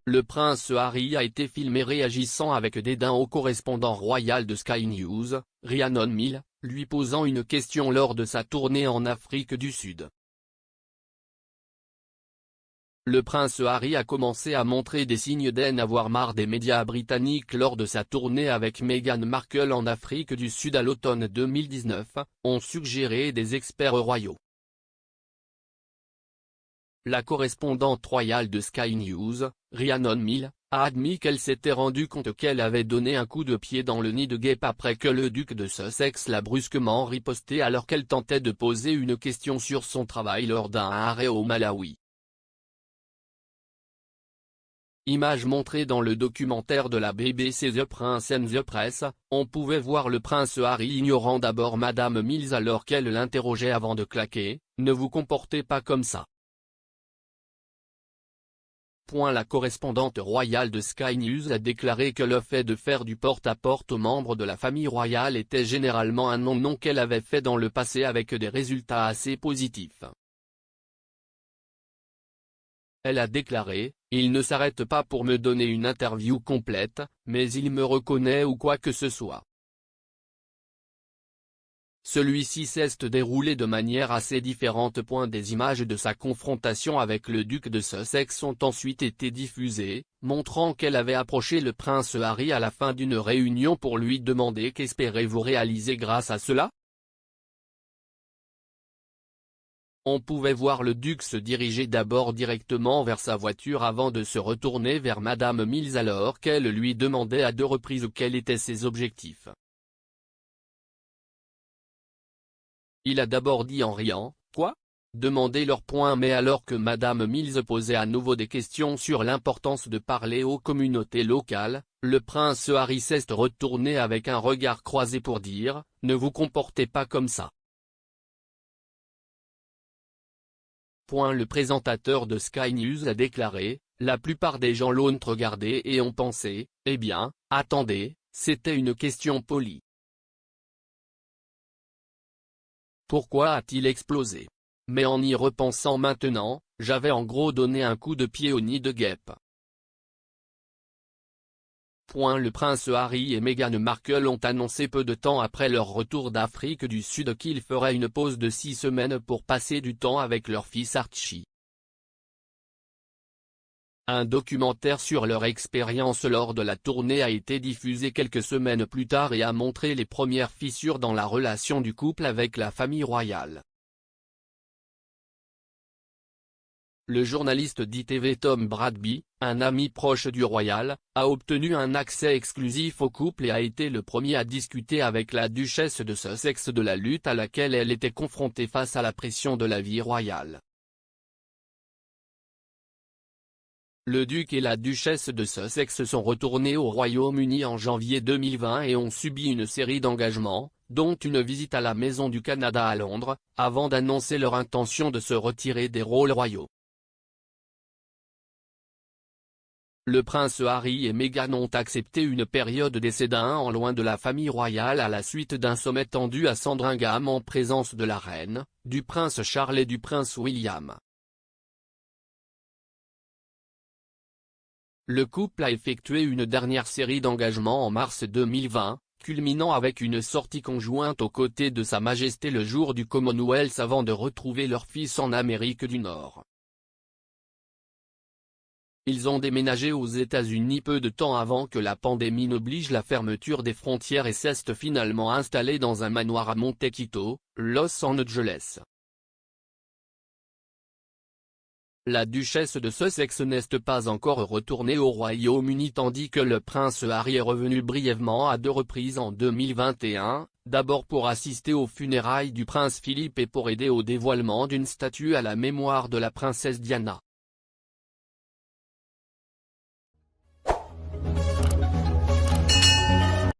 Le prince Harry a été filmé réagissant avec dédain au correspondant royal de Sky News, Rhiannon Mill, lui posant une question lors de sa tournée en Afrique du Sud. Le prince Harry a commencé à montrer des signes d'en avoir marre des médias britanniques lors de sa tournée avec Meghan Markle en Afrique du Sud à l'automne 2019, ont suggéré des experts royaux. La correspondante royale de Sky News, Rhiannon Mill, a admis qu'elle s'était rendue compte qu'elle avait donné un coup de pied dans le nid de guêpe après que le duc de Sussex l'a brusquement riposté alors qu'elle tentait de poser une question sur son travail lors d'un arrêt au Malawi. Image montrée dans le documentaire de la BBC The Prince and the Press, on pouvait voir le prince Harry ignorant d'abord Madame Mills alors qu'elle l'interrogeait avant de claquer « Ne vous comportez pas comme ça ». La correspondante royale de Sky News a déclaré que le fait de faire du porte-à-porte aux membres de la famille royale était généralement un non qu'elle avait fait dans le passé avec des résultats assez positifs. Elle a déclaré « Il ne s'arrête pas pour me donner une interview complète, mais il me reconnaît ou quoi que ce soit. » Celui-ci s'est déroulé de manière assez différente. Des images de sa confrontation avec le duc de Sussex ont ensuite été diffusées, montrant qu'elle avait approché le prince Harry à la fin d'une réunion pour lui demander qu'espérez-vous réaliser grâce à cela. On pouvait voir le duc se diriger d'abord directement vers sa voiture avant de se retourner vers Madame Mills alors qu'elle lui demandait à 2 reprises quels étaient ses objectifs. Il a d'abord dit en riant « Quoi ?» demandé leur point mais alors que Madame Mills posait à nouveau des questions sur l'importance de parler aux communautés locales, le prince Harry s'est retourné avec un regard croisé pour dire « Ne vous comportez pas comme ça ». Le présentateur de Sky News a déclaré « La plupart des gens l'ont regardé et ont pensé « Eh bien, attendez, c'était une question polie. Pourquoi a-t-il explosé? Mais en y repensant maintenant, j'avais en gros donné un coup de pied au nid de guêpe. » Le prince Harry et Meghan Markle ont annoncé peu de temps après leur retour d'Afrique du Sud qu'ils feraient une pause de 6 semaines pour passer du temps avec leur fils Archie. Un documentaire sur leur expérience lors de la tournée a été diffusé quelques semaines plus tard et a montré les premières fissures dans la relation du couple avec la famille royale. Le journaliste d'ITV Tom Bradby, un ami proche du royal, a obtenu un accès exclusif au couple et a été le premier à discuter avec la duchesse de Sussex de la lutte à laquelle elle était confrontée face à la pression de la vie royale. Le duc et la duchesse de Sussex sont retournés au Royaume-Uni en janvier 2020 et ont subi une série d'engagements, dont une visite à la Maison du Canada à Londres, avant d'annoncer leur intention de se retirer des rôles royaux. Le prince Harry et Meghan ont accepté une période d'essai d'un an loin de la famille royale à la suite d'un sommet tendu à Sandringham en présence de la reine, du prince Charles et du prince William. Le couple a effectué une dernière série d'engagements en mars 2020, culminant avec une sortie conjointe aux côtés de Sa Majesté le jour du Commonwealth avant de retrouver leur fils en Amérique du Nord. Ils ont déménagé aux États-Unis peu de temps avant que la pandémie n'oblige la fermeture des frontières et s'est finalement installés dans un manoir à Montecito, Los Angeles. La duchesse de Sussex n'est pas encore retournée au Royaume-Uni tandis que le prince Harry est revenu brièvement à 2 reprises en 2021, d'abord pour assister aux funérailles du prince Philippe et pour aider au dévoilement d'une statue à la mémoire de la princesse Diana.